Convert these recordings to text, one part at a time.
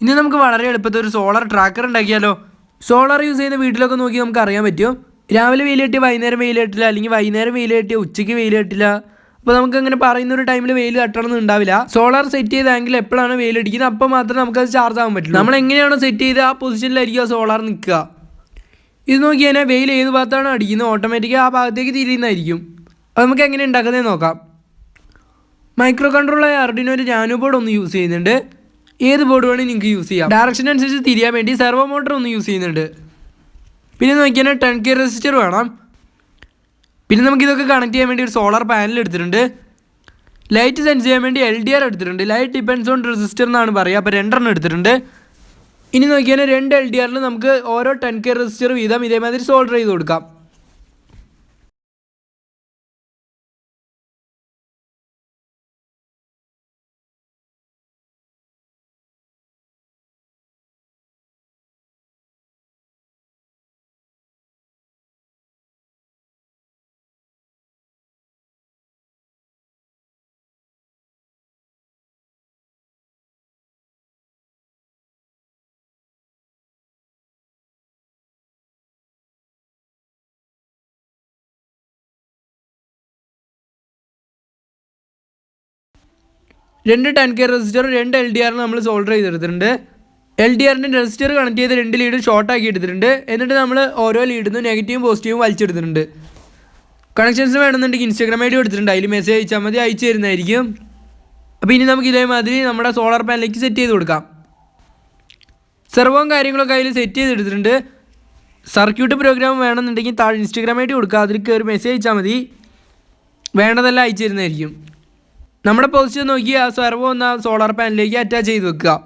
ഇനി നമുക്ക് വളരെ എളുപ്പത്തിൽ ഒരു സോളാർ ട്രാക്കർ ഉണ്ടാക്കിയാലോ. സോളാർ യൂസ് ചെയ്യുന്ന വീട്ടിലൊക്കെ നോക്കി നമുക്ക് അറിയാൻ പറ്റും. രാവിലെ വെയിൽ കിട്ടിയ വൈകുന്നേരം വെയിൽ കിട്ടില്ല, അല്ലെങ്കിൽ വൈകുന്നേരം വെയിൽ കിട്ടിയ ഉച്ചയ്ക്ക് വെയിൽ കിട്ടില്ല. അപ്പോൾ നമുക്ക് അങ്ങനെ പറയുന്ന ഒരു ടൈമിൽ വെയിൽ തട്ടണമെന്ന് ഉണ്ടാവില്ല. സോളാർ സെറ്റ് ചെയ്തെങ്കിൽ എപ്പോഴാണ് വെയിൽ അടിക്കുന്നത് അപ്പോൾ മാത്രമേ നമുക്കത് ചാർജ് ആകാൻ പറ്റുള്ളൂ. നമ്മൾ എങ്ങനെയാണോ സെറ്റ് ചെയ്ത് ആ പൊസിഷനിലായിരിക്കും ആ സോളാർ നിൽക്കുക. ഇത് നോക്കി കഴിഞ്ഞാൽ വെയിൽ ഏത് ഭാഗത്താണ് അടിക്കുന്നത് ഓട്ടോമാറ്റിക്കായി ആ ഭാഗത്തേക്ക് തിരിയുന്നതായിരിക്കും. അത് നമുക്ക് എങ്ങനെ ഉണ്ടാക്കുന്നതെന്ന് നോക്കാം. മൈക്രോ കൺട്രോളായ ആർഡിനോ ഒരു നാനോ ബോർഡ് ഒന്ന് യൂസ് ചെയ്യുന്നുണ്ട്. ഏത് ബോർഡ് വേണമെങ്കിൽ നിങ്ങൾക്ക് യൂസ് ചെയ്യാം. ഡയറക്ഷൻ അനുസരിച്ച് തിരിയാൻ വേണ്ടി സെർവോ മോട്ടർ ഒന്ന് യൂസ് ചെയ്യുന്നുണ്ട്. പിന്നെ നോക്കിയാൽ 10K റെസിസ്റ്റർ വേണം. പിന്നെ നമുക്കിതൊക്കെ കണക്ട് ചെയ്യാൻ വേണ്ടി ഒരു സോളാർ പാനൽ എടുത്തിട്ടുണ്ട്. ലൈറ്റ് സെൻസ് ചെയ്യാൻ വേണ്ടി LDR എടുത്തിട്ടുണ്ട്. ലൈറ്റ് ഡിപ്പെൻഡ്സ് ഓൺ റെസിസ്റ്റർ എന്നാണ് പറയുക. അപ്പോൾ 2 എടുത്തിട്ടുണ്ട്. ഇനി നോക്കിയാൽ 2 LDRൽ നമുക്ക് ഓരോ 10K റെസിസ്റ്റർ വീതം ഇതേമാതിരി സോൾഡർ ചെയ്ത് കൊടുക്കാം. രണ്ട് 10K റെസിസ്റ്റർ 2 LDR നമ്മൾ സോൾഡർ ചെയ്തെടുത്തിട്ടുണ്ട്. LDRൻ്റെ റെസിസ്റ്റർ കണക്ട് ചെയ്ത് 2 ലീഡ് ഷോർട്ട് ആക്കി എടുത്തിട്ടുണ്ട്. എന്നിട്ട് നമ്മൾ ഓരോ ലീഡിൽ നിന്ന് നെഗറ്റീവും പോസിറ്റീവും വലിച്ചെടുത്തിട്ടുണ്ട്. കണക്ഷൻസ് വേണമെന്നുണ്ടെങ്കിൽ ഇൻസ്റ്റാഗ്രാം ID എടുത്തിട്ടുണ്ട്. അതിൽ മെസ്സേജ് അയച്ചാൽ മതി, അയച്ചു തരുന്നതായിരിക്കും. അപ്പോൾ ഇനി നമുക്ക് ഇതേമാതിരി നമ്മുടെ സോളാർ പാനലിലേക്ക് സെറ്റ് ചെയ്ത് കൊടുക്കാം. സെർവോയും കാര്യങ്ങളൊക്കെ അതിൽ സെറ്റ് ചെയ്തെടുത്തിട്ടുണ്ട്. സർക്യൂട്ട് പ്രോഗ്രാം വേണമെന്നുണ്ടെങ്കിൽ താഴെ ഇൻസ്റ്റാഗ്രാം ID കൊടുക്കുക. അതിൽ കയറി മെസ്സേജ് അയച്ചാൽ മതി, വേണ്ടതെല്ലാം അയച്ചു തരുന്നതായിരിക്കും. നമ്മുടെ പൊസിഷൻ നോക്കി ആ സെർവോ ഒന്ന് ആ സോളാർ പാനലിലേക്ക് അറ്റാച്ച് ചെയ്ത് വെക്കുക.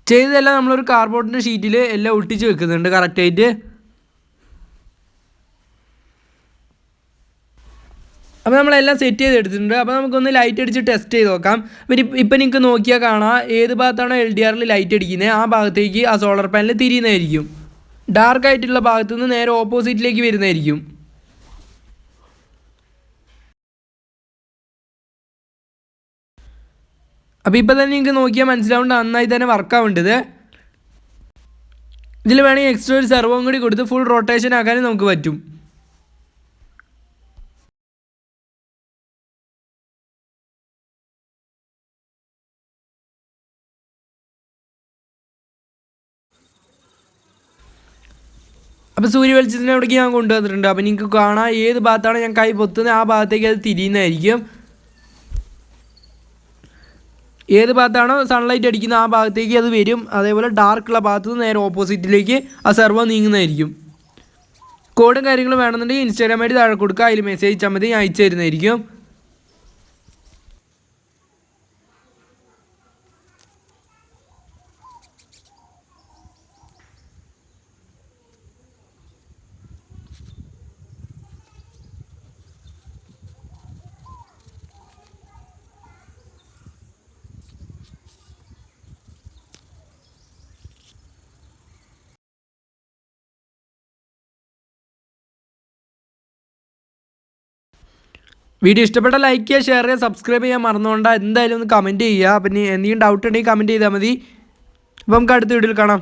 ചെയ്തതെല്ലാം നമ്മളൊരു കാർഡ്ബോർഡിൻ്റെ ഷീറ്റിൽ എല്ലാം ഒട്ടിച്ച് വെക്കുന്നുണ്ട് കറക്റ്റായിട്ട്. അപ്പോൾ നമ്മളെല്ലാം സെറ്റ് ചെയ്തെടുത്തിട്ടുണ്ട്. അപ്പോൾ നമുക്കൊന്ന് ലൈറ്റ് അടിച്ച് ടെസ്റ്റ് ചെയ്ത് നോക്കാം. ഇപ്പം നിങ്ങൾക്ക് നോക്കിയാൽ കാണാം ഏത് ഭാഗത്താണോ LDRൽ ലൈറ്റ് അടിക്കുന്നത് ആ ഭാഗത്തേക്ക് ആ സോളാർ പാനൽ തിരിയുന്നതായിരിക്കും. ഡാർക്ക് ആയിട്ടുള്ള ഭാഗത്തു നിന്ന് നേരെ ഓപ്പോസിറ്റിലേക്ക് വരുന്നതായിരിക്കും. അപ്പോൾ ഇപ്പോൾ തന്നെ നിങ്ങൾക്ക് നോക്കിയാൽ മനസ്സിലാവേണ്ട നന്നായി തന്നെ വർക്കാവേണ്ടത്. ഇതിൽ വേണമെങ്കിൽ എക്സ്ട്രാ ഒരു സെർവോയും കൂടി കൊടുത്ത് ഫുൾ റൊട്ടേഷൻ ആക്കാനും നമുക്ക് പറ്റും. അപ്പോൾ സൂര്യ വെളിച്ചത്തിൻ്റെ അവിടേക്ക് ഞാൻ കൊണ്ടുവന്നിട്ടുണ്ട്. അപ്പോൾ നിങ്ങൾക്ക് കാണാം ഏത് ഭാഗത്താണ് ഞാൻ കൈ പൊത്തുന്നത് ആ ഭാഗത്തേക്ക് അത് തിരിയുന്നതായിരിക്കും. ഏത് ഭാഗത്താണോ സൺലൈറ്റ് അടിക്കുന്നത് ആ ഭാഗത്തേക്ക് അത് വരും. അതേപോലെ ഡാർക്കുള്ള ഭാഗത്ത് നിന്ന് നേരെ ഓപ്പോസിറ്റിലേക്ക് ആ സെർവോ നീങ്ങുന്നതായിരിക്കും. കോഡും കാര്യങ്ങളും വേണമെന്നുണ്ടെങ്കിൽ ഇൻസ്റ്റാഗ്രാം ID താഴെ കൊടുക്കുക. അതിൽ മെസ്സേജ് അയച്ചാൽ മതി, ഞാൻ അയച്ചു തരുന്നതായിരിക്കും. വീഡിയോ ഇഷ്ടപ്പെട്ട ലൈക്ക് ചെയ്യുക, ഷെയർ ചെയ്യുക, സബ്സ്ക്രൈബ് ചെയ്യാൻ മറന്നുകൊണ്ടാ. എന്തായാലും ഒന്ന് കമൻറ്റ് ചെയ്യുക. പിന്നെ എന്തെങ്കിലും ഡൗട്ട് ഉണ്ടെങ്കിൽ കമൻറ്റ് ചെയ്താൽ മതി. അപ്പോൾ നമുക്ക് അടുത്ത വീഡിയോയിൽ കാണാം.